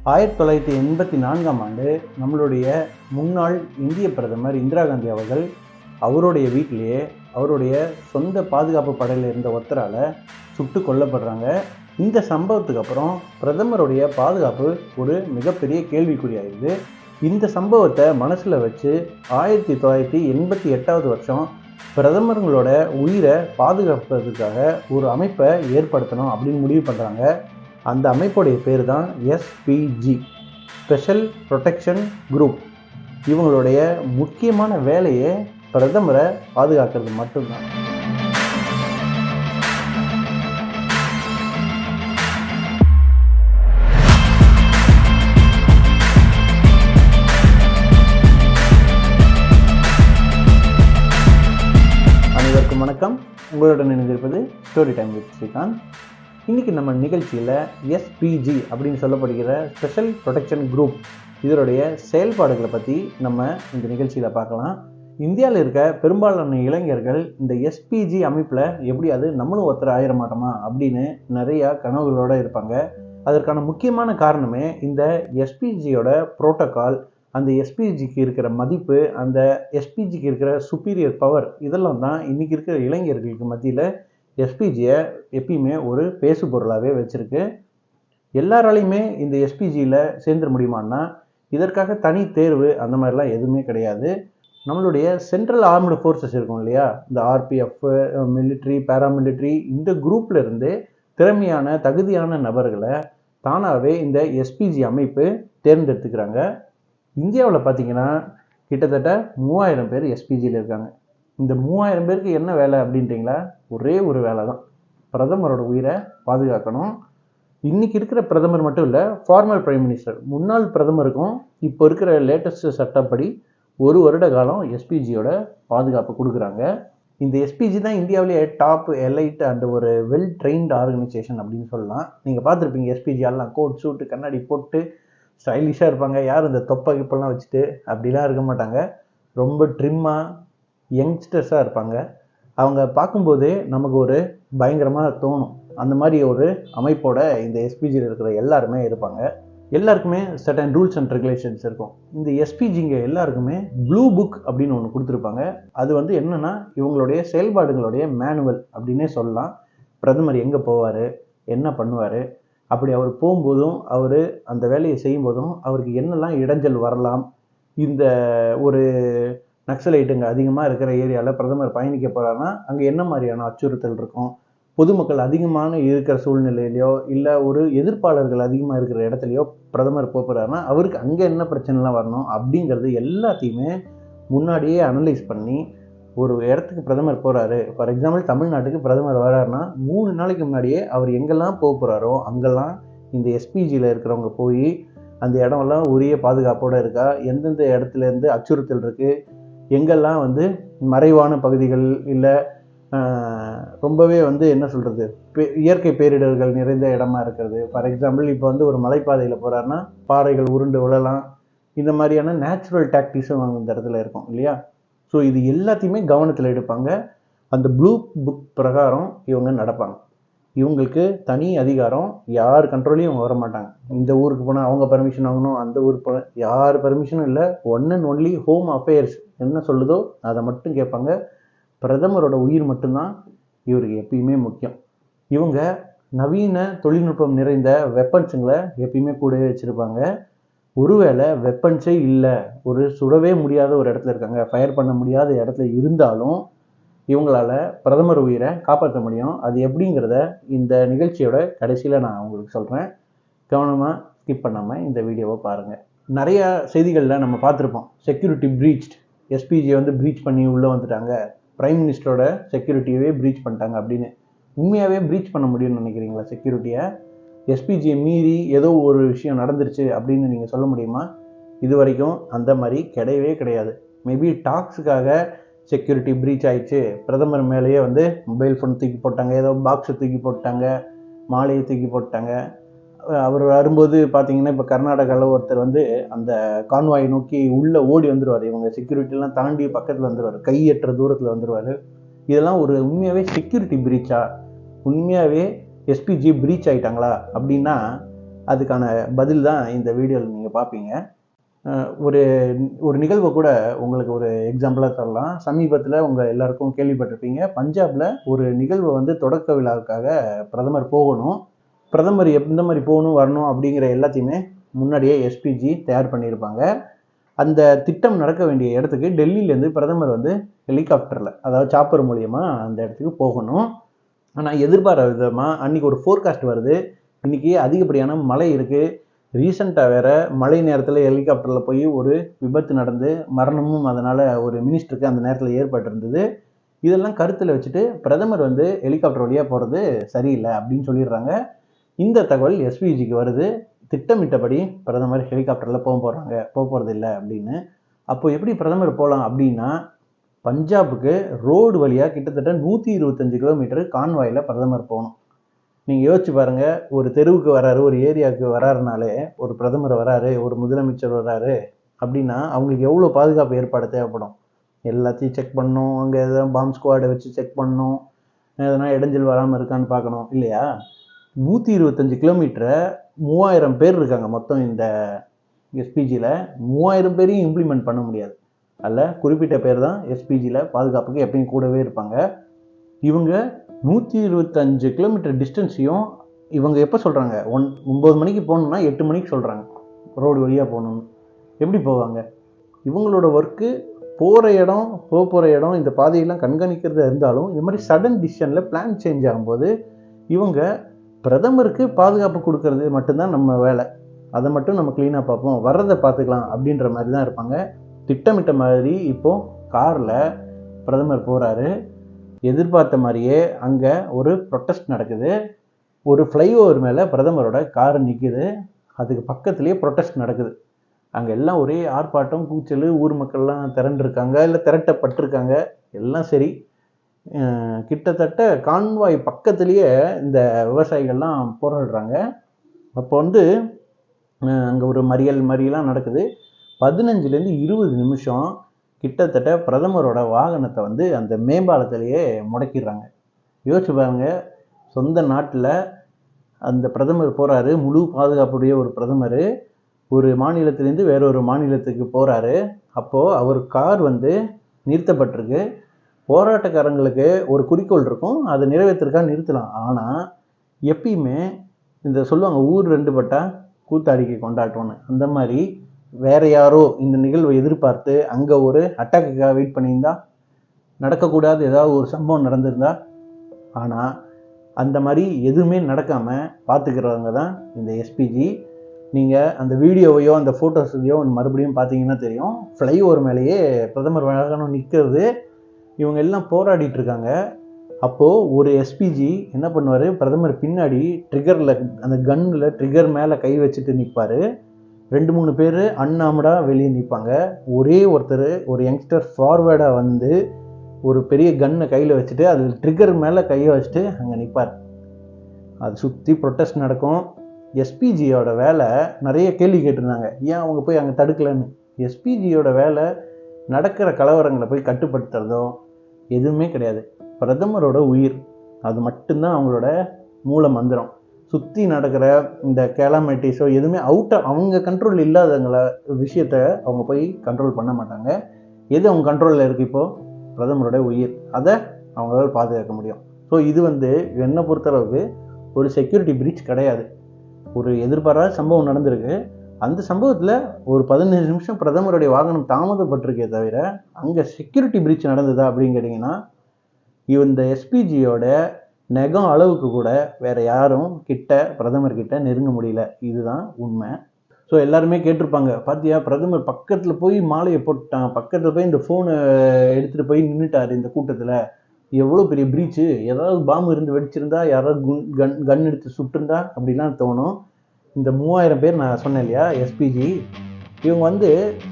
1984ஆம் ஆண்டு நம்மளுடைய முன்னாள் இந்திய பிரதமர் இந்திரா காந்தி அவர்கள் அவருடைய வீட்டிலேயே அவருடைய சொந்த பாதுகாப்பு படையில் இருந்த ஒருத்தரால் சுட்டு கொல்லப்படுறாங்க. இந்த சம்பவத்துக்கு அப்புறம் பிரதமருடைய பாதுகாப்பு ஒரு மிகப்பெரிய கேள்விக்குறியாயிருது. இந்த சம்பவத்தை மனசில் வச்சு 1988வது வருஷம் பிரதமர்களோட உயிரை பாதுகாப்பதற்காக ஒரு அமைப்பை ஏற்படுத்தணும் அப்படின்னு முடிவு பண்ணுறாங்க. அந்த அமைப்புடைய பேர் தான் எஸ்பிஜி, ஸ்பெஷல் ப்ரொடெக்ஷன் குரூப். இவங்களுடைய முக்கியமான வேலையே பிரதமரை பாதுகாக்கிறது மட்டும்தான். அனைவருக்கும் வணக்கம். உங்களுடன் இணைந்திருப்பது ஸ்டோரி டைம் வித் ஸ்ரீகாந்த். இன்றைக்கி நம்ம நிகழ்ச்சியில் எஸ்பிஜி அப்படின்னு சொல்லப்படுகிற ஸ்பெஷல் ப்ரொடெக்ஷன் குரூப் இதனுடைய செயல்பாடுகளை பற்றி நம்ம இந்த நிகழ்ச்சியில் பார்க்கலாம். இந்தியாவில் இருக்க பெரும்பாலான இளைஞர்கள் இந்த எஸ்பிஜி அமைப்பில் எப்படியாவது நம்மளும் ஒருத்தர் ஆயிர மாட்டோமா அப்படின்னு நிறையா கனவுகளோடு இருப்பாங்க. அதற்கான முக்கியமான காரணமே இந்த எஸ்பிஜியோட புரோட்டோக்கால், அந்த எஸ்பிஜிக்கு இருக்கிற மதிப்பு, அந்த எஸ்பிஜிக்கு இருக்கிற சுப்பீரியர் பவர், இதெல்லாம் தான் இன்றைக்கி இருக்கிற இளைஞர்களுக்கு மத்தியில் எஸ்பிஜியை எப்பயுமே ஒரு பேசு பொருளாகவே வச்சுருக்கு. எல்லாராலையுமே இந்த எஸ்பிஜியில் சேர்ந்துட முடியுமான்னா இதற்காக தனி தேர்வு அந்த மாதிரிலாம் எதுவுமே கிடையாது. நம்மளுடைய சென்ட்ரல் ஆர்ம்டு ஃபோர்ஸஸ் இருக்கும் இல்லையா, இந்த ஆர்பிஎஃப், மிலிட்ரி, பேராமிலிட்ரி, இந்த குரூப்பில் இருந்து திறமையான தகுதியான நபர்களை தானாகவே இந்த எஸ்பிஜி அமைப்பு தேர்ந்தெடுத்துக்கிறாங்க. இந்தியாவில் பார்த்திங்கன்னா கிட்டத்தட்ட 3000 பேர் எஸ்பிஜியில் இருக்காங்க. இந்த 3000 பேருக்கு என்ன வேலை அப்படின்றீங்களா? ஒரே ஒரு வேலை தான், பிரதமரோட உயிரை பாதுகாக்கணும். இன்றைக்கி இருக்கிற பிரதமர் மட்டும் இல்லை, ஃபார்மர் பிரைம் மினிஸ்டர், முன்னாள் பிரதமருக்கும் இப்போ இருக்கிற லேட்டஸ்ட் சட்டப்படி 1 வருட காலம் எஸ்பிஜியோட பாதுகாப்பு கொடுக்குறாங்க. இந்த எஸ்பிஜி தான் இந்தியாவிலேயே டாப் எலைட் அண்ட் ஒரு வெல் ட்ரெயின்டு ஆர்கனைசேஷன் அப்படின்னு சொல்லலாம். நீங்கள் பார்த்துருப்பீங்க எஸ்பிஜி எல்லாம் கோட் சூட்டு கண்ணாடி போட்டு ஸ்டைலிஷாக இருப்பாங்க. யார் இந்த தொப்பை கிப்பெல்லாம் வச்சுட்டு அப்படிலாம் இருக்க மாட்டாங்க. ரொம்ப ட்ரிம்மாக யங்ஸ்டர்ஸாக இருப்பாங்க. அவங்க பார்க்கும்போதே நமக்கு ஒரு பயங்கரமாக தோணும். அந்த மாதிரி ஒரு அமைப்போட இந்த எஸ்பிஜியில் இருக்கிற எல்லாருமே இருப்பாங்க. எல்லாருக்குமே சர்டன் ரூல்ஸ் அண்ட் ரெகுலேஷன்ஸ் இருக்கும். இந்த எஸ்பிஜிங்க எல்லாருக்குமே ப்ளூ புக் அப்படின்னு ஒன்று கொடுத்துருப்பாங்க. அது வந்து என்னென்னா இவங்களுடைய செயல்பாடுகளுடைய மேனுவல் அப்படின்னே சொல்லலாம். பிரதமர் எங்கே போவார், என்ன பண்ணுவார், அப்படி அவர் போகும்போதும் அவர் அந்த வேலையை செய்யும்போதும் அவருக்கு என்னெல்லாம் இடைஞ்சல் வரலாம், இந்த ஒரு நக்சலைட்டுங்க அதிகமாக இருக்கிற ஏரியாவில் பிரதமர் பயணிக்க போகிறாருன்னா அங்கே என்ன மாதிரியான அச்சுறுத்தல் இருக்கும், பொதுமக்கள் அதிகமான இருக்கிற சூழ்நிலையிலையோ இல்லை ஒரு எதிர்ப்பாளர்கள் அதிகமாக இருக்கிற இடத்துலையோ பிரதமர் போகிறாருன்னா அவருக்கு அங்கே என்ன பிரச்சனைலாம் வரணும் அப்படிங்கிறது எல்லாத்தையுமே முன்னாடியே அனலைஸ் பண்ணி ஒரு இடத்துக்கு பிரதமர் போகிறாரு. ஃபார் எக்ஸாம்பிள் தமிழ்நாட்டுக்கு பிரதமர் வர்றாருன்னா 3 நாளைக்கு முன்னாடியே அவர் எங்கெல்லாம் போக போகிறாரோ அங்கெல்லாம் இந்த எஸ்பிஜியில் இருக்கிறவங்க போய் அந்த இடமெல்லாம் உரிய பாதுகாப்போடு இருக்கா, எந்தெந்த இடத்துலேருந்து அச்சுறுத்தல் இருக்குது, எங்கெல்லாம் வந்து மறைவான பகுதிகள் இல்லை ரொம்பவே வந்து என்ன சொல்கிறது இயற்கை பேரிடர்கள் நிறைந்த இடமா இருக்கிறது. ஃபார் எக்ஸாம்பிள் இப்போ வந்து ஒரு மலைப்பாதையில் போகிறாருன்னா பாறைகள் உருண்டு விழலாம். இந்த மாதிரியான நேச்சுரல் டாக்டிக்ஸும் அந்த இடத்துல இருக்கும் இல்லையா. ஸோ இது எல்லாத்தையுமே கவனத்தில் எடுப்பாங்க. அந்த ப்ளூ புக் பிரகாரம் இவங்க நடப்பாங்க. இவங்களுக்கு தனி அதிகாரம், யார் கண்ட்ரோலையும் இவங்க வர மாட்டாங்க. இந்த ஊருக்கு போனால் அவங்க பர்மிஷன் வாங்கணும், அந்த ஊருக்கு போனால் யார் பர்மிஷனும் இல்லை. One and only home affairs என்ன சொல்லுதோ அதை மட்டும் கேட்பாங்க. பிரதமரோட உயிர் மட்டும்தான் இவருக்கு எப்பயுமே முக்கியம். இவங்க நவீன தொழில்நுட்பம் நிறைந்த வெப்பன்ஸுங்களை எப்பயுமே கூடவே வச்சுருப்பாங்க. ஒருவேளை வெப்பன்ஸே இல்லை, ஒரு சுடவே முடியாத ஒரு இடத்துல இருக்காங்க, ஃபயர் பண்ண முடியாத இடத்துல இருந்தாலும் இவங்களால் பிரதமர் உயிரை காப்பாற்ற முடியும். அது எப்படிங்கிறத இந்த நிகழ்ச்சியோட கடைசியில் நான் உங்களுக்கு சொல்கிறேன். கவனமாக ஸ்கிப் பண்ணாமல் இந்த வீடியோவை பாருங்கள். நிறையா செய்திகளில் நம்ம பார்த்துருப்போம், செக்யூரிட்டி ப்ரீச்ட், எஸ்பிஜி வந்து ப்ரீச் பண்ணி உள்ளே வந்துட்டாங்க, பிரைம் மினிஸ்டரோட செக்யூரிட்டியவே ப்ரீச் பண்ணிட்டாங்க அப்படின்னு. உண்மையாகவே ப்ரீச் பண்ண முடியும்னு நினைக்கிறீங்களா செக்யூரிட்டியை? எஸ்பிஜியை மீறி ஏதோ ஒரு விஷயம் நடந்துருச்சு அப்படின்னு நீங்கள் சொல்ல முடியுமா? இது வரைக்கும் அந்த மாதிரி கிடையவே கிடையாது. மேபி டாக்ஸுக்காக செக்யூரிட்டி ப்ரீச் ஆயிடுச்சு, பிரதமர் மேலேயே வந்து மொபைல் ஃபோன் தூக்கி போட்டாங்க, ஏதோ பாக்ஸை தூக்கி போட்டாங்க, மாலையை தூக்கி போட்டாங்க. அவர் வரும்போது பார்த்தீங்கன்னா இப்போ கர்நாடகாவில் ஒருத்தர் வந்து அந்த கான்வாயை நோக்கி உள்ளே ஓடி வந்துடுவார். இவங்க செக்யூரிட்டிலாம் தாண்டி பக்கத்தில் வந்துடுவார், கையற்ற தூரத்தில் வந்துடுவார். இதெல்லாம் ஒரு உண்மையாகவே செக்யூரிட்டி ப்ரீச்சா? உண்மையாகவே எஸ்பிஜி ப்ரீச் ஆகிட்டாங்களா அப்படின்னா அதுக்கான பதில் தான் இந்த வீடியோவில் நீங்கள் பார்ப்பீங்க. ஒரு ஒரு நிகழ்வை கூட உங்களுக்கு ஒரு எக்ஸாம்பிளாக தரலாம். சமீபத்தில் உங்கள் எல்லாருக்கும் கேள்விப்பட்டிருப்பீங்க. பஞ்சாபில் ஒரு நிகழ்வை வந்து தொடக்க விழாவுக்காக பிரதமர் போகணும். பிரதமர் எந்த மாதிரி போகணும் வரணும் அப்படிங்கிற எல்லாத்தையுமே முன்னாடியே எஸ்பிஜி தயார் பண்ணியிருப்பாங்க. அந்த திட்டம் நடக்க வேண்டிய இடத்துக்கு டெல்லியிலேருந்து பிரதமர் வந்து ஹெலிகாப்டரில், அதாவது சாப்பர் மூலியமாக அந்த இடத்துக்கு போகணும். ஆனால் எதிர்பாராத விதமாக அன்றைக்கி ஒரு ஃபோர்காஸ்ட் வருது. இன்றைக்கி அதிகப்படியான மழை இருக்குது. ரீசெண்டாக வேறு மழை நேரத்தில் ஹெலிகாப்டரில் போய் ஒரு விபத்து நடந்து மரணமும் அதனால் ஒரு மினிஸ்டருக்கு அந்த நேரத்தில் ஏற்பட்டிருந்தது. இதெல்லாம் கருத்தில் வச்சுட்டு பிரதமர் வந்து ஹெலிகாப்டர் வழியாக போகிறது சரியில்லை அப்படின்னு சொல்லிடுறாங்க. இந்த தகவல் எஸ்பிஜிக்கு வருது. திட்டமிட்டபடி பிரதமர் ஹெலிகாப்டரில் போகிறது இல்லை அப்படின்னு. அப்போ எப்படி பிரதமர் போகலாம் அப்படின்னா, பஞ்சாபுக்கு ரோடு வழியாக கிட்டத்தட்ட 125 கிலோமீட்டர் கான்வாயில் பிரதமர் போகணும். நீங்கள் யோசிச்சு பாருங்கள், ஒரு தெருவுக்கு வராரு, ஒரு ஏரியாவுக்கு வராருனாலே, ஒரு பிரதமர் வராரு, ஒரு முதலமைச்சர் வராரு அப்படின்னா அவங்களுக்கு எவ்வளோ பாதுகாப்பு ஏற்பாடு தேவைப்படும். எல்லாத்தையும் செக் பண்ணணும், அங்கே எதாவது பாம்பு ஸ்குவாடை வச்சு செக் பண்ணணும், எதனா இடைஞ்சல் வராமல் இருக்கான்னு பார்க்கணும் இல்லையா? 125 கிலோமீட்டரை 3000 பேர் இருக்காங்க மொத்தம் இந்த எஸ்பிஜியில். 3000 பேரையும் இம்ப்ளிமெண்ட் பண்ண முடியாது. அதில் குறிப்பிட்ட பேர் தான் எஸ்பிஜியில் பாதுகாப்புக்கு எப்பயும் கூடவே இருப்பாங்க. இவங்க 125 கிலோமீட்டர் டிஸ்டன்ஸையும் இவங்க எப்போ சொல்கிறாங்க, 9 மணிக்கு போகணுன்னா 8 மணிக்கு சொல்கிறாங்க ரோடு வழியாக போகணுன்னு. எப்படி போவாங்க? இவங்களோட ஒர்க்கு போகிற இடம் இந்த பாதையெல்லாம் கண்காணிக்கிறதா இருந்தாலும், இந்த மாதிரி சடன் டிசிஷனில் பிளான் சேஞ்ச் ஆகும்போது இவங்க பிரதமருக்கு பாதுகாப்பு கொடுக்கறது மட்டும்தான் நம்ம வேலை, அதை மட்டும் நம்ம க்ளீனாக பார்ப்போம், வர்றதை பார்த்துக்கலாம் அப்படின்ற மாதிரி தான் இருப்பாங்க. திட்டமிட்ட மாதிரி இப்போது காரில் பிரதமர் போகிறாரு. எதிர்பார்த்த மாதிரியே அங்கே ஒரு ப்ரொட்டஸ்ட் நடக்குது. ஒரு ஃப்ளைஓவர் மேலே பிரதமரோட கார் நிற்குது. அதுக்கு பக்கத்துலேயே ப்ரொட்டஸ்ட் நடக்குது. அங்கே எல்லாம் ஒரே ஆர்ப்பாட்டம், கூச்சல், ஊர் மக்கள்லாம் திரண்டிருக்காங்க, இல்லை திரட்டப்பட்டிருக்காங்க. எல்லாம் சரி, கிட்டத்தட்ட கான்வாய் பக்கத்துலேயே இந்த விவசாயிகள்லாம் போராடுறாங்க. அப்போ வந்து அங்கே ஒரு மறியலாம் நடக்குது. 15லேருந்து 20 நிமிஷம் கிட்டத்தட்ட பிரதமரோட வாகனத்தை வந்து அந்த மேம்பாலத்திலேயே முடக்கிடுறாங்க. யோசிச்சு பாருங்க, சொந்த நாட்டில் அந்த பிரதமர் போகிறாரு, முழு பாதுகாப்புடைய ஒரு பிரதமர் ஒரு மாநிலத்திலேருந்து வேறொரு மாநிலத்துக்கு போகிறாரு. அப்போது அவர் கார் வந்து நிறுத்தப்பட்டிருக்கு. போராட்டக்காரங்களுக்கு ஒரு குறிக்கோள் இருக்கும், அதை நிறைவேற்றுறதுக்காக நிறுத்தலாம். ஆனால் எப்பயுமே இந்த சொல்லுவாங்க, ஊர் 2 பட்டா கூத்தாடிக்கு கொண்டாட்டோன்னு. அந்த மாதிரி வேற யாரோ இந்த நிகழ்வை எதிர்பார்த்து அங்கே ஒரு அட்டாக்குக்காக வெயிட் பண்ணியிருந்தா, நடக்கக்கூடாது ஏதாவது ஒரு சம்பவம் நடந்திருந்தா. ஆனால் அந்த மாதிரி எதுவுமே நடக்காமல் பார்த்துக்கிறவங்க தான் இந்த எஸ்பிஜி. நீங்கள் அந்த வீடியோவையோ அந்த ஃபோட்டோஸையோ மறுபடியும் பார்த்தீங்கன்னா தெரியும், ஃப்ளைஓவர் மேலேயே பிரதமர் வாகனம் நிற்கிறது. இவங்க எல்லாம் போராடிட்டு இருக்காங்க. அப்போது ஒரு எஸ்பிஜி என்ன பண்ணுவார், பிரதமர் பின்னாடி ட்ரிகரில், அந்த கன்னில் ட்ரிகர் மேலே கை வச்சுட்டு நிற்பார். 2-3 பேர் அன்ஆர்ம்டாக வெளியே நிற்பாங்க. ஒரே ஒருத்தர், ஒரு யங்ஸ்டர் ஃபார்வேர்டாக வந்து ஒரு பெரிய கன்னை கையில் வச்சுட்டு அதில் ட்ரிகர் மேலே கையை வச்சுட்டு அங்கே நிற்பார். அது சுற்றி ப்ரொட்டஸ்ட் நடக்கும். எஸ்பிஜியோட வேலை, நிறைய கேள்வி கேட்டிருந்தாங்க, ஏன் அவங்க போய் அங்கே தடுக்கலைன்னு. எஸ்பிஜியோட வேலை நடக்கிற கலவரங்களை போய் கட்டுப்படுத்துறதோ எதுவுமே கிடையாது. பிரதமரோட உயிர், அது மட்டும்தான் அவங்களோட மூல மந்திரம். சுற்றி நடக்கிற இந்த கேலாமிட்டிஸோ எதுவுமே அவங்க கண்ட்ரோல் இல்லாதவங்கள விஷயத்த அவங்க போய் கண்ட்ரோல் பண்ண மாட்டாங்க. எது அவங்க கண்ட்ரோலில் இருக்குது இப்போது? பிரதமரோட உயிர். அதை அவங்களால பாதுகாக்க முடியும். ஸோ இது வந்து என்னை பொறுத்தளவுக்கு ஒரு செக்யூரிட்டி பிரீச் கிடையாது. ஒரு எதிர்பாராத சம்பவம் நடந்திருக்கு. அந்த சம்பவத்தில் ஒரு 15 நிமிஷம் பிரதமருடைய வாகனம் தாமதப்பட்டிருக்கே தவிர அங்கே செக்யூரிட்டி பிரீச் நடந்ததா அப்படின்னு கேட்டிங்கன்னா, இந்த எஸ்பிஜியோட நெகம் அளவுக்கு கூட வேறு யாரும் பிரதமர்கிட்ட நெருங்க முடியல. இதுதான் உண்மை. ஸோ எல்லாருமே கேட்டிருப்பாங்க, பார்த்தியா பிரதமர் பக்கத்தில் போய் மாலையை போட்டான், பக்கத்தில் போய் இந்த ஃபோனை எடுத்துகிட்டு போய் நின்றுட்டார் இந்த கூட்டத்தில், எவ்வளோ பெரிய பிரீச்சு, ஏதாவது பாம்பு இருந்து வெடிச்சிருந்தா, யாராவது கன் எடுத்து சுட்டிருந்தா அப்படிலாம் தோணும். இந்த 3000 பேர் நான் சொன்னேன் இல்லையா எஸ்பிஜி, இவங்க வந்து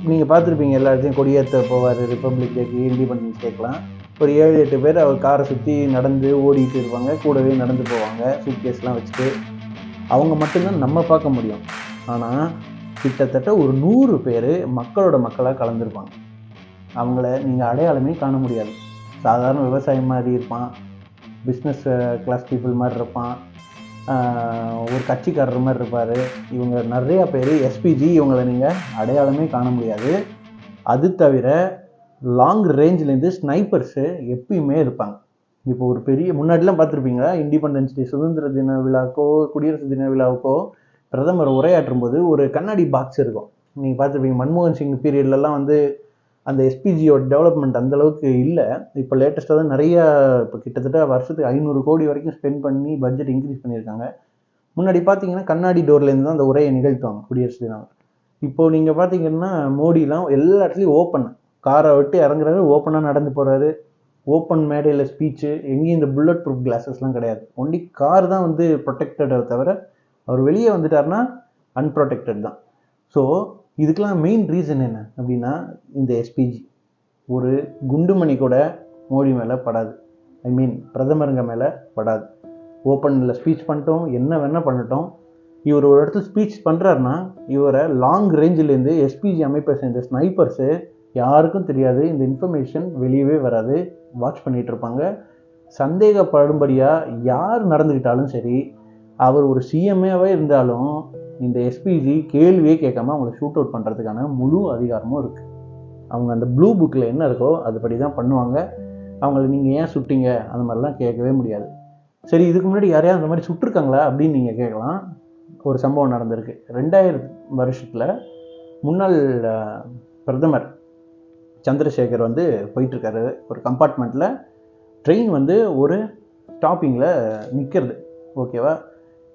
நீங்கள் பார்த்துருப்பீங்க, எல்லாத்தையும் கொடியேற்ற போவார், ரிப்பப்ளிக் டேக்கு, இண்டிபெண்டன்ஸ் டேக்கெலாம். ஒரு 7-8 பேர் அவர் காரை சுற்றி நடந்து ஓடிட்டு இருப்பாங்க, கூடவே நடந்து போவாங்க சூட்கேஸ்லாம் வச்சுட்டு. அவங்க மட்டும்தான் நம்ம பார்க்க முடியும். ஆனால் கிட்டத்தட்ட ஒரு 100 பேர் மக்களாக கலந்துருப்பாங்க. அவங்கள நீங்கள் அடையாளமே காண முடியாது. சாதாரண விவசாயி மாதிரி இருப்பான், பிஸ்னஸ் கிளாஸ் பீப்புள் மாதிரி இருப்பான், ஒரு கட்சிக்காரர் மாதிரி இருப்பார். இவங்க நிறையா பேர் எஸ்பிஜி, இவங்களை நீங்கள் அடையாளமே காண முடியாது. அது தவிர லாங் ரேஞ்சிலேருந்து ஸ்னைப்பர்ஸு எப்பயுமே இருப்பாங்க. இப்போ ஒரு பெரிய முன்னாடிலாம் பார்த்துருப்பீங்களா, இண்டிபெண்டன்ஸ் டே சுதந்திர தின விழாக்கோ குடியரசு தின விழாவுக்கோ பிரதமர் உரையாற்றும் போது ஒரு கண்ணாடி பாக்ஸ் இருக்கும். நீங்கள் பார்த்துருப்பீங்க, மன்மோகன் சிங் பீரியட்லலாம் வந்து அந்த எஸ்பிஜியோட டெவலப்மெண்ட் அந்தளவுக்கு இல்லை. இப்போ லேட்டஸ்ட்டாக தான் நிறையா, இப்போ கிட்டத்தட்ட வருஷத்துக்கு 500 கோடி வரைக்கும் ஸ்பெண்ட் பண்ணி பட்ஜெட் இன்க்ரீஸ் பண்ணியிருக்காங்க. முன்னாடி பார்த்தீங்கன்னா கண்ணாடி டோர்லேருந்து தான் அந்த உரையை நிகழ்த்துவாங்க குடியரசு தினம். இப்போது நீங்கள் பார்த்தீங்கன்னா மோடிலாம் எல்லா இடத்துலையும் ஓப்பன், காரை விட்டு இறங்குறாரு, ஓப்பனாக நடந்து போகிறாரு, ஓப்பன் மேடையில் ஸ்பீச்சு, எங்கேயும் இந்த புல்லட் ப்ரூஃப் கிளாஸஸ்லாம் கிடையாது. ஒன்லி கார் தான் வந்து ப்ரொடெக்டடை தவிர அவர் வெளியே வந்துட்டார்னா அன்ப்ரொடெக்டட் தான். ஸோ இதுக்கெலாம் மெயின் ரீசன் என்ன அப்படின்னா, இந்த எஸ்பிஜி. ஒரு குண்டுமணி கூட மோடி மேலே படாது, ஐ மீன் பிரதமருங்க மேலே படாது. ஓப்பனில் ஸ்பீச் பண்ணிட்டோம், என்ன வேணால் பண்ணட்டும். இவர் ஒரு இடத்துல ஸ்பீச் பண்ணுறாருன்னா இவரை லாங் ரேஞ்சிலேருந்து எஸ்பிஜி அமைப்பை சேர்ந்த ஸ்னைப்பர்ஸு யாருக்கும் தெரியாது, இந்த இன்ஃபர்மேஷன் வெளியவே வராது, வாட்ச் பண்ணிகிட்டு இருப்பாங்க. சந்தேகப்படும்படியாக யார் நடந்துக்கிட்டாலும் சரி, அவர் ஒரு சிஎம்ஏவே இருந்தாலும் இந்த எஸ்பிஜி கேள்வியே கேட்காம அவங்கள ஷூட் அவுட் பண்ணுறதுக்கான முழு அதிகாரமும் இருக்குது. அவங்க அந்த ப்ளூ புக்கில் என்ன இருக்கோ அதுபடி தான் பண்ணுவாங்க. அவங்கள நீங்கள் ஏன் சுட்டிங்க அந்த மாதிரிலாம் கேட்கவே முடியாது. சரி, இதுக்கு முன்னாடி யாரையாவது அந்த மாதிரி சுட்டிருக்காங்களா அப்படின்னு நீங்கள் கேட்கலாம். ஒரு சம்பவம் நடந்திருக்கு. 2000 வருஷத்தில் முன்னாள் பிரதமர் சந்திரசேகர் வந்து போயிட்டுருக்காரு ஒரு கம்பார்ட்மெண்ட்டில். ட்ரெயின் வந்து ஒரு ஸ்டாப்பிங்கில் நிற்கிறது, ஓகேவா?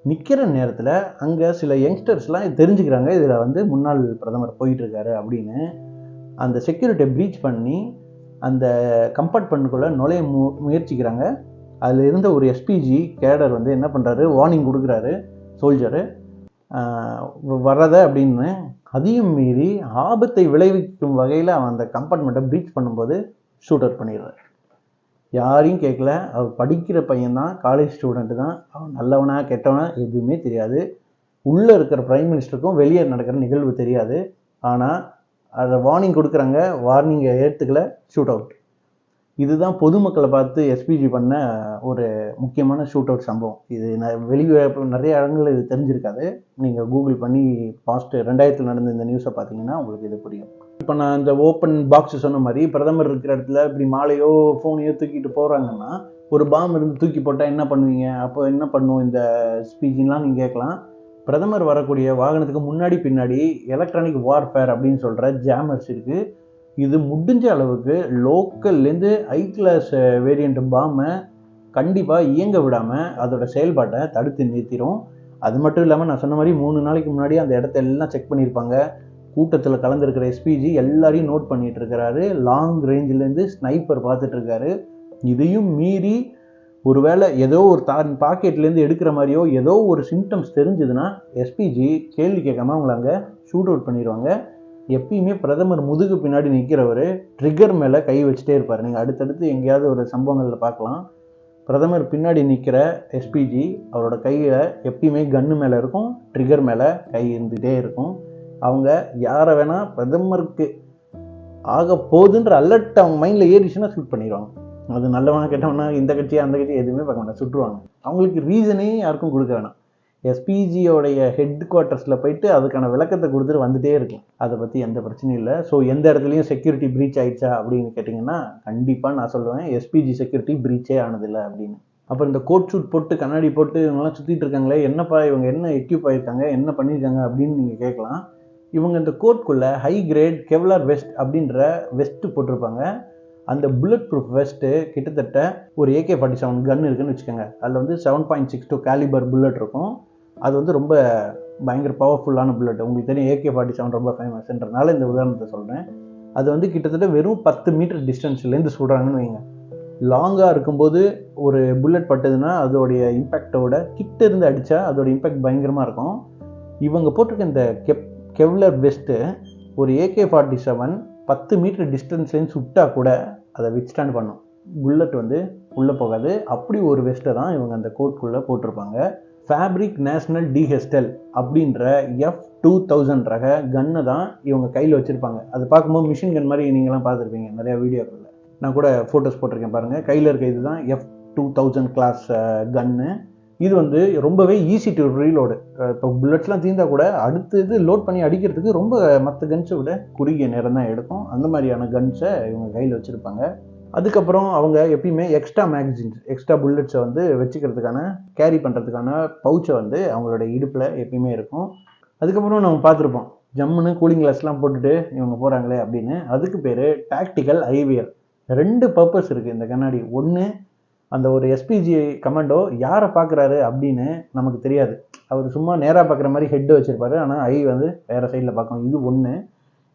நிற்கிற நேரத்தில் அங்கே சில யங்ஸ்டர்ஸ்லாம் தெரிஞ்சுக்கிறாங்க இதில் வந்து முன்னாள் பிரதமர் போயிட்டுருக்காரு அப்படின்னு. அந்த செக்யூரிட்டியை ப்ரீச் பண்ணி அந்த கம்பார்ட்மெண்ட்டுக்குள்ளே நுழைய முயற்சிக்கிறாங்க. அதில் இருந்த ஒரு எஸ்பிஜி கேடர் வந்து என்ன பண்ணுறாரு, வார்னிங் கொடுக்குறாரு சோல்ஜரு வர்றத அப்படின்னு. அதையும் மீறி ஆபத்தை விளைவிக்கும் வகையில் அவன் அந்த கம்பார்ட்மெண்ட்டை ப்ரீச் பண்ணும்போது ஷூட் அவுட் பண்ணிடுறாரு. யாரையும் கேட்கல, அவர் படிக்கிற பையன்தான், காலேஜ் ஸ்டூடெண்ட்டு தான், அவன் நல்லவனா கெட்டவனா எதுவுமே தெரியாது. உள்ளே இருக்கிற பிரைம் மினிஸ்டருக்கும் வெளியே நடக்கிற நிகழ்வு தெரியாது. ஆனால் அதை வார்னிங் கொடுக்குறாங்க, வார்னிங்கை ஏற்றுக்கல, ஷூட் அவுட். இதுதான் பொதுமக்களை பார்த்து எஸ்பிஜி பண்ண ஒரு முக்கியமான ஷூட் அவுட் சம்பவம். இது வெளியே நிறைய இடங்களில் இது தெரிஞ்சிருக்காது. நீங்கள் கூகுள் பண்ணி பாஸ்ட் 2000 நடந்த இந்த நியூஸை பார்த்தீங்கன்னா உங்களுக்கு இது புரியும். இப்போ நான் இந்த ஓப்பன் பாக்ஸ் சொன்ன மாதிரி பிரதமர் இருக்கிற இடத்துல இப்படி மாலையோ ஃபோனையோ தூக்கிட்டு போகிறாங்கன்னா, ஒரு பாம் இருந்து தூக்கி போட்டால் என்ன பண்ணுவீங்க? அப்போ என்ன பண்ணும் இந்த ஸ்பீச்சிங்லாம் நீங்கள் கேட்கலாம். பிரதமர் வரக்கூடிய வாகனத்துக்கு முன்னாடி பின்னாடி எலக்ட்ரானிக் வார்ஃபேர் அப்படின்னு சொல்கிற ஜாமர்ஸ் இருக்குது. இது முடிஞ்ச அளவுக்கு லோக்கல்லேருந்து ஹை கிளாஸ் வேரியண்ட் பாமை கண்டிப்பாக இயங்க விடாமல் அதோட செயல்பாட்டை தடுத்து நிறுத்திடும். அது மட்டும் இல்லாமல் நான் சொன்ன மாதிரி 3 நாளைக்கு முன்னாடி அந்த இடத்த எல்லாம் செக் பண்ணியிருப்பாங்க. கூட்டத்தில் கலந்துருக்கிற எஸ்பிஜி எல்லாரையும் நோட் பண்ணிட்டு இருக்கிறாரு. லாங் ரேஞ்சிலேருந்து ஸ்னைப்பர் பார்த்துட்ருக்காரு. இதையும் மீறி ஒருவேளை ஏதோ ஒரு பாக்கெட்லேருந்து எடுக்கிற மாதிரியோ ஏதோ ஒரு சிம்டம்ஸ் தெரிஞ்சதுன்னா எஸ்பிஜி கேள்வி கேட்காம அவங்கள அங்கே ஷூட் அவுட் பண்ணிடுவாங்க. எப்பயுமே பிரதமர் முதுகு பின்னாடி நிற்கிறவர் ட்ரிகர் மேலே கை வச்சுட்டே இருப்பார். நீங்கள் அடுத்தடுத்து எங்கேயாவது ஒரு சம்பவங்களில் பார்க்கலாம். பிரதமர் பின்னாடி நிற்கிற எஸ்பிஜி அவரோட கையில் எப்பயுமே கன்று மேலே இருக்கும், ட்ரிகர் மேலே கை இருந்துகிட்டே இருக்கும். அவங்க யாரை வேணால் பிரதமருக்கு ஆக போகுதுன்ற அலர்ட் அவங்க மைண்டில் ஏறிச்சுன்னா ஷூட் பண்ணிடுவாங்க. அது நல்லவனா கெட்டவனா, இந்த கட்சியாக அந்த கட்சி எதுவுமே பார்க்க மாட்டாங்க, சுட்டுருவாங்க. அவங்களுக்கு ரீசனே யாருக்கும் கொடுக்க வேணாம். எஸ்பிஜியோடைய ஹெட் குவார்ட்டர்ஸில் போயிட்டு அதுக்கான விளக்கத்தை கொடுத்துட்டு வந்துட்டே இருக்கும். அதை பற்றி எந்த பிரச்சனையும் இல்லை. ஸோ எந்த இடத்துலையும் செக்யூரிட்டி ப்ரீச் ஆயிடுச்சா அப்படின்னு கேட்டிங்கன்னா கண்டிப்பாக நான் சொல்லுவேன் எஸ்பிஜி செக்யூரிட்டி ப்ரீச்சே ஆனதில்லை அப்படின்னு. அப்புறம் இந்த கோட் ஷூட் போட்டு கண்ணாடி போட்டு இவங்கெல்லாம் சுற்றிட்டு இருக்காங்களே, என்னப்பா இவங்க என்ன எக்யூப் ஆகிருக்காங்க, என்ன பண்ணியிருக்காங்க அப்படின்னு நீங்கள் கேட்கலாம். இவங்க இந்த கோட்குள்ளே ஹை கிரேட் கெவ்லார் வெஸ்ட் அப்படின்ற வெஸ்ட்டு போட்டிருப்பாங்க. அந்த புல்லட் ப்ரூஃப் வெஸ்ட்டு கிட்டத்தட்ட ஒரு AK-47 கன் இருக்குன்னு வச்சுக்கோங்க. அதில் வந்து 7.62 கேலிபர் புல்லட் இருக்கும். அது வந்து ரொம்ப பயங்கர பவர்ஃபுல்லான புல்லட். உங்களுக்கு தெரியும் AK-47 ரொம்ப ஃபேமஸ்ன்றதுனால இந்த உதாரணத்தை சொல்கிறேன். அது வந்து கிட்டத்தட்ட வெறும் 10 மீட்டர் டிஸ்டன்ஸ்லேருந்து சுடுறாங்கன்னு வைங்க. லாங்காக இருக்கும்போது ஒரு புல்லட் பட்டதுன்னா அதோடைய இம்பேக்டோட கிட்ட இருந்து அடித்தா அதோட இம்பேக்ட் பயங்கரமாக இருக்கும். இவங்க போட்டிருக்க இந்த கெவ்லர் வெஸ்ட்டு ஒரு AK-47 10 மீட்டர் டிஸ்டன்ஸ்லேருந்து சுட்டா கூட அதை வித்ஸ்டாண்ட் பண்ணும். புல்லட் வந்து உள்ளே போகாது. அப்படி ஒரு வெஸ்ட்டை தான் இவங்க அந்த கோட்குள்ளே போட்டிருப்பாங்க. ஃபேப்ரிக் நேஷனல் டிஹெஸ்டல் அப்படின்ற F2000 ரக கன்னை தான் இவங்க கையில் வச்சுருப்பாங்க. அது பார்க்கும்போது மிஷின் கன் மாதிரி நீங்களாம் பார்த்துருப்பீங்க நிறையா வீடியோக்களில். நான் கூட ஃபோட்டோஸ் போட்டிருக்கேன் பாருங்கள். கையில் இருக்க இது தான் F2000 கிளாஸ் கன்னு. இது வந்து ரொம்பவே ஈஸி டு ரீலோடு. இப்போ புல்லட்ஸ்லாம் தீர்ந்தா கூட அடுத்து இது லோட் பண்ணி அடிக்கிறதுக்கு ரொம்ப மற்ற கன்ஸை விட குறுகிய நேரம் தான் எடுக்கும். அந்த மாதிரியான கன்ஸை இவங்க கையில் வச்சுருப்பாங்க. அதுக்கப்புறம் அவங்க எப்பயுமே எக்ஸ்ட்ரா மேகசின்ஸ், எக்ஸ்ட்ரா புல்லட்ஸை வந்து வச்சுக்கிறதுக்கான, கேரி பண்ணுறதுக்கான பவுச்சை வந்து அவங்களோட இடுப்பில் எப்பயுமே இருக்கும். அதுக்கப்புறம் நம்ம பார்த்துருப்போம், ஜம்முன்னு கூலிங் கிளாஸ்லாம் போட்டுட்டு இவங்க போகிறாங்களே அப்படின்னு. அதுக்கு பேர் டாக்டிக்கல் ஐவியர். 2 பர்பஸ் இருக்குது இந்த கண்ணாடி. ஒன்று, அந்த ஒரு எஸ்பிஜி கமாண்டோ யாரை பார்க்குறாரு அப்படின்னு நமக்கு தெரியாது. அவர் சும்மா நேராக பார்க்குற மாதிரி ஹெட்டு வச்சுருப்பாரு, ஆனால் ஐ வந்து வேறு சைடில் பார்க்கும். இது ஒன்று.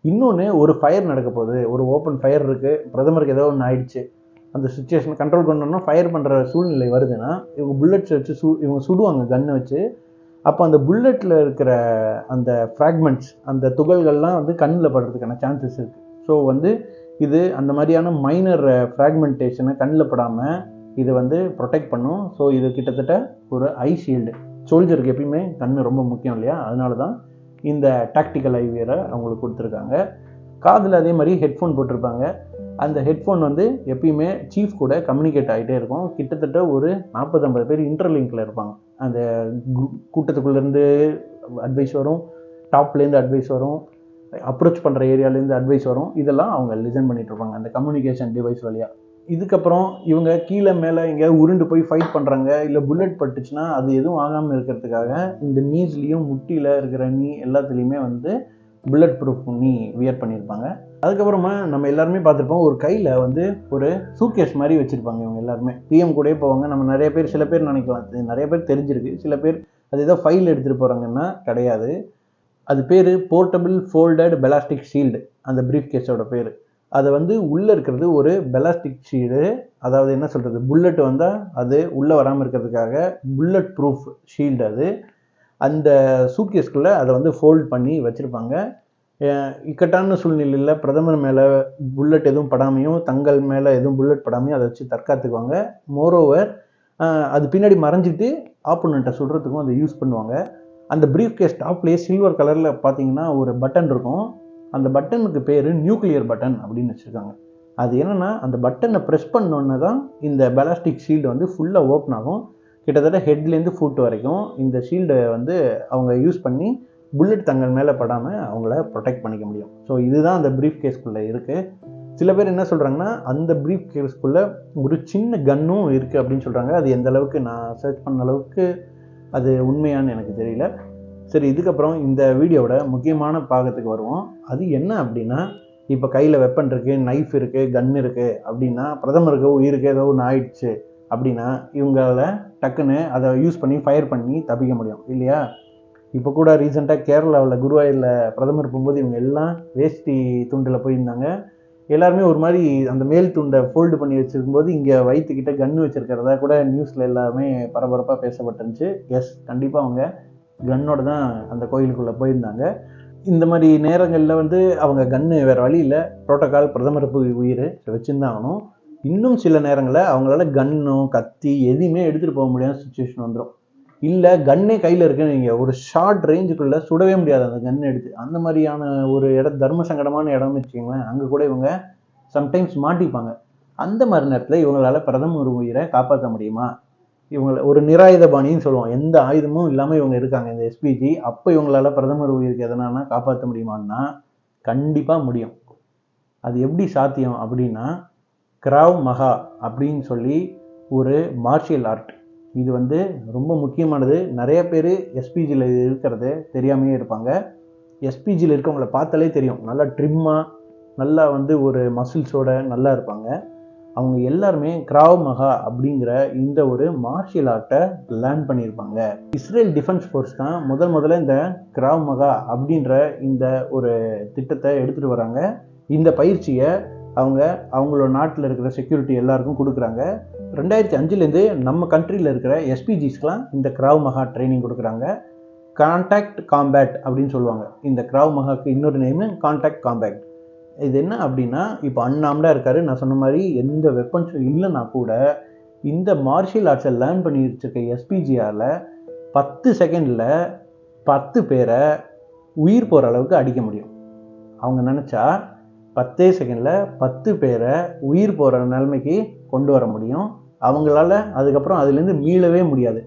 இன்னொன்று, ஒரு ஃபயர் நடக்க போகுது, ஒரு ஓப்பன் ஃபயர் இருக்குது, பிரதமருக்கு ஏதோ ஒன்று ஆயிடுச்சு, அந்த சுச்சுவேஷன் கண்ட்ரோல் பண்ணணும்னா ஃபயர் பண்ணுற சூழ்நிலை வருதுன்னா இவங்க புல்லட்ஸ் வச்சு இவங்க சுடுவாங்க கன்னை வச்சு. அப்போ அந்த புல்லட்டில் இருக்கிற அந்த ஃப்ராக்மெண்ட்ஸ், அந்த துகள்கள்லாம் வந்து கண்ணில் படுறதுக்கான சான்சஸ் இருக்குது. ஸோ வந்து இது அந்த மாதிரியான மைனர் ஃப்ராக்மெண்டேஷனை கண்ணில் படாமல் இது வந்து ப்ரொடெக்ட் பண்ணும். ஸோ இது கிட்டத்தட்ட ஒரு ஐ ஷீல்டு. சோல்ஜருக்கு எப்பயுமே கண் ரொம்ப முக்கியம் இல்லையா, அதனால தான் இந்த டாக்டிக்கல் ஐவியரை அவங்களுக்கு கொடுத்துருக்காங்க. காதில் அதே மாதிரி ஹெட்ஃபோன் போட்டிருப்பாங்க. அந்த ஹெட்ஃபோன் வந்து எப்பயுமே சீஃப் கூட கம்யூனிகேட் ஆகிட்டே இருக்கும். கிட்டத்தட்ட ஒரு 40-50 பேர் இன்டர்லிங்கில் இருப்பாங்க. அந்த கூட்டத்துக்குள்ளேருந்து அட்வைஸ் வரும், டாப்லேருந்து அட்வைஸ் வரும், அப்ரோச் பண்ணுற ஏரியாலேருந்து அட்வைஸ் வரும். இதெல்லாம் அவங்க லிசன் பண்ணிட்டு இருப்பாங்க அந்த கம்யூனிகேஷன் டிவைஸ் வழியாக. இதுக்கப்புறம் இவங்க கீழே மேலே எங்கேயாவது உருண்டு போய் ஃபைட் பண்ணுறாங்க, இல்லை புல்லட் பட்டுச்சுன்னா அது எதுவும் ஆகாமல் இருக்கிறதுக்காக இந்த நீஸ்லேயும் முட்டியில் இருக்கிற நீ எல்லாத்துலேயுமே வந்து புல்லட் ப்ரூஃப் நீ வியர் பண்ணியிருப்பாங்க. அதுக்கப்புறமா நம்ம எல்லாருமே பார்த்துருப்போம், ஒரு கையில் வந்து ஒரு சூட்கேஸ் மாதிரி வச்சுருப்பாங்க. இவங்க எல்லாருமே பிஎம் கூடயே போவாங்க. நம்ம நிறைய பேர், சில பேர் நினைக்கலாம், நிறைய பேர் தெரிஞ்சிருக்கு, சில பேர் அது ஏதோ ஃபைல் எடுத்துகிட்டு போகிறாங்கன்னா கிடையாது. அது பேர் போர்ட்டபிள் ஃபோல்டட் பெலாஸ்டிக் ஷீல்டு, அந்த ப்ரீஃப் கேஸோட பேர். அதை வந்து உள்ளே இருக்கிறது ஒரு பெலாஸ்டிக் ஷீல்டு. அதாவது என்ன சொல்கிறது, புல்லட் வந்தால் அது உள்ளே வராமல் இருக்கிறதுக்காக புல்லட் ப்ரூஃப் ஷீல்டு அது. அந்த சூட்கேஸ்குள்ளே அதை வந்து ஃபோல்ட் பண்ணி வச்சுருப்பாங்க. இக்கட்டான சூழ்நிலையில் பிரதமர் மேலே புல்லட் எதுவும் படாமையும், தங்கள் மேலே எதுவும் புல்லட் படாமையும் அதை வச்சு தற்காத்துக்குவாங்க. மோரோவர் அது பின்னாடி மறைஞ்சிட்டு ஆப்போனண்ட்டை சுடுறதுக்கும் அதை யூஸ் பண்ணுவாங்க. அந்த ப்ரீஃப் கேஸ் டாப்லேயே சில்வர் கலரில் பார்த்தீங்கன்னா ஒரு பட்டன் இருக்கும். அந்த பட்டனுக்கு பேர் நியூக்ளியர் பட்டன் அப்படின்னு வச்சுருக்காங்க. அது என்னென்னா, அந்த பட்டனை ப்ரெஸ் பண்ணோன்னே தான் இந்த பெலாஸ்டிக் ஷீல்டு வந்து ஃபுல்லாக ஓப்பன் ஆகும். கிட்டத்தட்ட ஹெட்லேருந்து ஃபுட் வரைக்கும் இந்த ஷீல்டை வந்து அவங்க யூஸ் பண்ணி புல்லட் தங்கள் மேலே படாமல் அவங்கள ப்ரொடெக்ட் பண்ணிக்க முடியும். ஸோ இதுதான் அந்த ப்ரீஃப் கேஸ்க்குள்ளே இருக்குது. சில பேர் என்ன சொல்கிறாங்கன்னா, அந்த ப்ரீஃப் கேஸ்க்குள்ளே ஒரு சின்ன கன்னும் இருக்குது அப்படின்னு சொல்கிறாங்க. அது எந்த அளவுக்கு, நான் சர்ச் பண்ண அளவுக்கு அது உண்மையானு எனக்கு தெரியல. சரி, இதுக்கப்புறம் இந்த வீடியோவோட முக்கியமான பாகத்துக்கு வருவோம். அது என்ன அப்படின்னா, இப்போ கையில் வெப்பன் இருக்குது, நைஃப் இருக்குது, கன் இருக்குது அப்படின்னா, பிரதமருக்கு உயிருக்கு ஏதோ ஒன்று ஆயிடுச்சு அப்படின்னா இவங்களால டக்குன்னு அதை யூஸ் பண்ணி ஃபயர் பண்ணி தப்பிக்க முடியும் இல்லையா. இப்போ கூட ரீசெண்டாக கேரளாவில் குருவாயூரில் பிரதமர் போகும்போது இவங்க எல்லாம் வேஷ்டி துண்டில் போயிருந்தாங்க. எல்லாருமே ஒரு மாதிரி அந்த மேல் துண்டை ஃபோல்டு பண்ணி வச்சுருக்கும்போது இங்கே வயிற்றுக்கிட்ட கன்று வச்சுருக்கிறதா கூட நியூஸில் எல்லாருமே பரபரப்பாக பேசப்பட்டுருந்துச்சு. எஸ், கண்டிப்பாக அவங்க கன்னோட தான் அந்த கோயிலுக்குள்ளே போயிருந்தாங்க. இந்த மாதிரி நேரங்களில் வந்து அவங்க கன்று வேறு வழி இல்லை, ப்ரோட்டோக்கால், பிரதமருக்கு உயிர் வச்சுருந்தான் ஆகணும். இன்னும் சில நேரங்களில் அவங்களால கன்னோ கத்தி எதுவுமே எடுத்துகிட்டு போக முடியாத சுச்சுவேஷன் வந்துடும். இல்லை கன்னே கையில் இருக்குன்னு நீங்கள் ஒரு ஷார்ட் ரேஞ்சுக்குள்ளே சுடவே முடியாது அந்த கன்னை எடுத்து. அந்த மாதிரியான ஒரு தர்ம சங்கடமான இடம்னு வச்சுக்கோங்களேன். அங்கே கூட இவங்க சம்டைம்ஸ் மாட்டிப்பாங்க. அந்த மாதிரி நேரத்தில் இவங்களால பிரதமர் உயிரை காப்பாற்ற முடியுமா? இவங்களை ஒரு நிராயுத பாணின்னு சொல்லுவோம், எந்த ஆயுதமும் இல்லாமல் இவங்க இருக்காங்க இந்த எஸ்பிஜி. அப்போ இவங்களால பிரதமர் உயிருக்கு எதனால காப்பாற்ற முடியுமான்னா கண்டிப்பாக முடியும். அது எப்படி சாத்தியம் அப்படின்னா, கிராவ் மகா அப்படின்னு சொல்லி ஒரு மார்ஷியல் ஆர்ட். இது வந்து ரொம்ப முக்கியமானது. நிறைய பேர் எஸ்பிஜியில் இருக்கிறது தெரியாமையே இருப்பாங்க. எஸ்பிஜியில் இருக்கவங்களை பார்த்தாலே தெரியும், நல்லா ட்ரிம்மாக, நல்லா வந்து ஒரு மசில்ஸோட நல்லா இருப்பாங்க. அவங்க எல்லாருமே கிராவ் மகா அப்படிங்கிற இந்த ஒரு மார்ஷியல் ஆர்ட்டை லேர்ன் பண்ணியிருப்பாங்க. இஸ்ரேல் டிஃபென்ஸ் ஃபோர்ஸ் தான் முதல்ல இந்த கிராவ் மகா அப்படின்ற இந்த ஒரு திட்டத்தை எடுத்துகிட்டு வராங்க. இந்த பயிற்சியை அவங்களோட நாட்டில் இருக்கிற செக்யூரிட்டி எல்லாருக்கும் கொடுக்குறாங்க. 2005 நம்ம கண்ட்ரியில் இருக்கிற எஸ்பிஜிஸ்க்கெலாம் இந்த கிராவ் மகா ட்ரைனிங் கொடுக்குறாங்க. கான்டாக்ட் காம்பேட் அப்படின்னு சொல்லுவாங்க. இந்த கிராவ் மகாக்கு இன்னொரு நேம் கான்டாக்ட் காம்பேட். இது என்ன அப்படின்னா, இப்போ அன்ஆர்ம்டாக இருக்காரு, நான் சொன்ன மாதிரி எந்த வெப்பன்ஸும் இல்லைன்னா கூட இந்த மார்ஷியல் ஆர்ட்ஸை லேர்ன் பண்ணி வச்சிருக்க எஸ்பிஜியால் 10 செகண்டில் 10 பேரை உயிர் போகிற அளவுக்கு அடிக்க முடியும். அவங்க நினச்சா 10 செகண்டில் 10 பேரை உயிர் போகிற நிலைமைக்கு கொண்டு வர முடியும். அவங்களால அதுக்கப்புறம் அதுலேருந்து மீளவே முடியாது.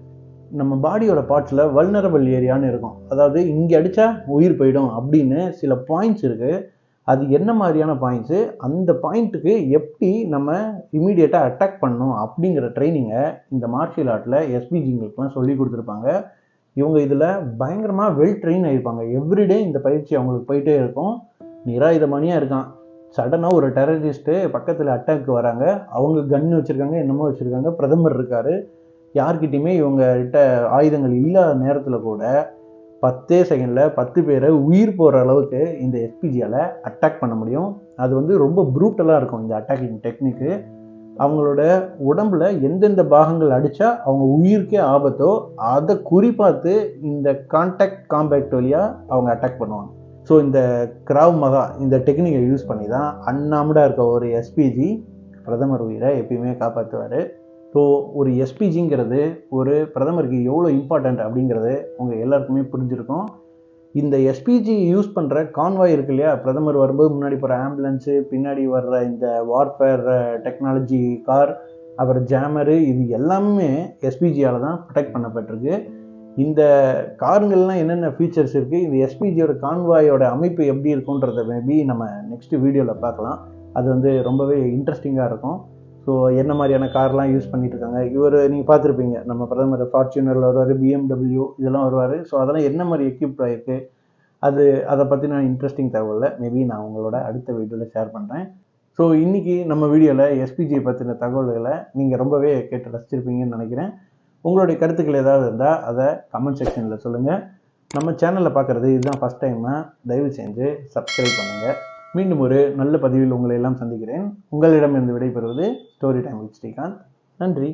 நம்ம பாடியோட பார்ட்ஸில் வல்னரபிள் ஏரியான்னு இருக்கும். அதாவது இங்கே அடித்தா உயிர் போயிடும் அப்படின்னு சில பாயிண்ட்ஸ் இருக்குது. அது என்ன மாதிரியான பாயிண்ட்ஸு, அந்த பாயிண்ட்டுக்கு எப்படி நம்ம இமீடியட்டாக அட்டாக் பண்ணணும் அப்படிங்கிற ட்ரைனிங்கை இந்த மார்ஷியல் ஆர்ட்டில் எஸ்பிஜிங்களுக்குலாம் சொல்லி கொடுத்துருப்பாங்க. இவங்க இதில் பயங்கரமாக வெல் ட்ரெயின் ஆகிருப்பாங்க. எவ்ரிடே இந்த பயிற்சி அவங்களுக்கு போயிட்டே இருக்கும். நிராயுதபாணியாக இருக்கான். சடனாக ஒரு டெரரிஸ்ட்டு பக்கத்தில் அட்டாக்கு வராங்க. அவங்க கன்று வச்சுருக்காங்க, என்னமோ வச்சுருக்காங்க. பிரதமர் இருக்கார். யார்கிட்டையுமே இவங்ககிட்ட ஆயுதங்கள் இல்லாத நேரத்தில் கூட 10 செகண்டில் 10 பேரை உயிர் போகிற அளவுக்கு இந்த எஸ்பிஜியால் அட்டாக் பண்ண முடியும். அது வந்து ரொம்ப ப்ரூட்டலாக இருக்கும் இந்த அட்டாக்கிங் டெக்னிக்கு. அவங்களோட உடம்புல எந்தெந்த பாகங்கள் அடித்தா அவங்க உயிருக்கே ஆபத்தோ அதை குறிப்பாத்து இந்த கான்டாக்ட் காம்பேக்ட் வழியாக அவங்க அட்டாக் பண்ணுவாங்க. ஸோ இந்த கிராவ் மகா இந்த டெக்னிக்கை யூஸ் பண்ணி தான் அன்ஆர்ம்டாக இருக்க ஒரு எஸ்பிஜி பிரதமர் உயிரை எப்பயுமே காப்பாற்றுவார். ஸோ ஒரு எஸ்பிஜிங்கிறது ஒரு பிரதமருக்கு எவ்வளோ இம்பார்ட்டண்ட் அப்படிங்கிறது உங்கள் எல்லாருக்குமே புரிஞ்சிருக்கும். இந்த எஸ்பிஜி யூஸ் பண்ணுற கான்வாய் இருக்கு இல்லையா, பிரதமர் வரும்போது முன்னாடி போகிற ஆம்புலன்ஸு, பின்னாடி வர்ற இந்த வார்ஃபேர் டெக்னாலஜி கார், அப்புறம் ஜாமரு, இது எல்லாமே எஸ்பிஜியால் தான் ப்ரொடெக்ட் பண்ணப்பட்டிருக்கு. இந்த காருங்கள்லாம் என்னென்ன ஃபீச்சர்ஸ் இருக்குது, இந்த எஸ்பிஜியோட கான்வாயோட அமைப்பு எப்படி இருக்குன்றதை மேபி நம்ம நெக்ஸ்ட் வீடியோவில் பார்க்கலாம். அது வந்து ரொம்பவே இன்ட்ரெஸ்டிங்காக இருக்கும். ஸோ என்ன மாதிரியான கார்லாம் யூஸ் பண்ணிட்டு இருக்காங்க, இவர் நீங்கள் பார்த்துருப்பீங்க, நம்ம பிரதமர் ஃபார்ச்சுனரில் வருவார், BMW இதெல்லாம் வருவார். ஸோ அதெல்லாம் என்ன மாதிரி எக்யூப்ட் ஆகிருக்கு, அதை பற்றின இன்ட்ரெஸ்டிங் தகவலை மேபி நான் உங்களோட அடுத்த வீடியோவில் ஷேர் பண்ணுறேன். ஸோ இன்றைக்கி நம்ம வீடியோவில் எஸ்பிஜியை பற்றின தகவல்களை நீங்கள் ரொம்பவே கேட்டு ரசிச்சிருப்பீங்கன்னு நினைக்கிறேன். உங்களுடைய கருத்துக்கள் ஏதாவது இருந்தால் அதை கமெண்ட் செக்ஷனில் சொல்லுங்கள். நம்ம சேனலில் பார்க்குறது இதுதான் ஃபஸ்ட் டைம்னா தயவு செஞ்சு சப்ஸ்கிரைப் பண்ணுங்கள். மீண்டும் ஒரு நல்ல பதிவில் உங்களை எல்லாம் சந்திக்கிறேன். உங்களிடமிருந்து விடைபெறுவது ஸ்டோரி டைம் வித் ஸ்ரீகாந்த். நன்றி.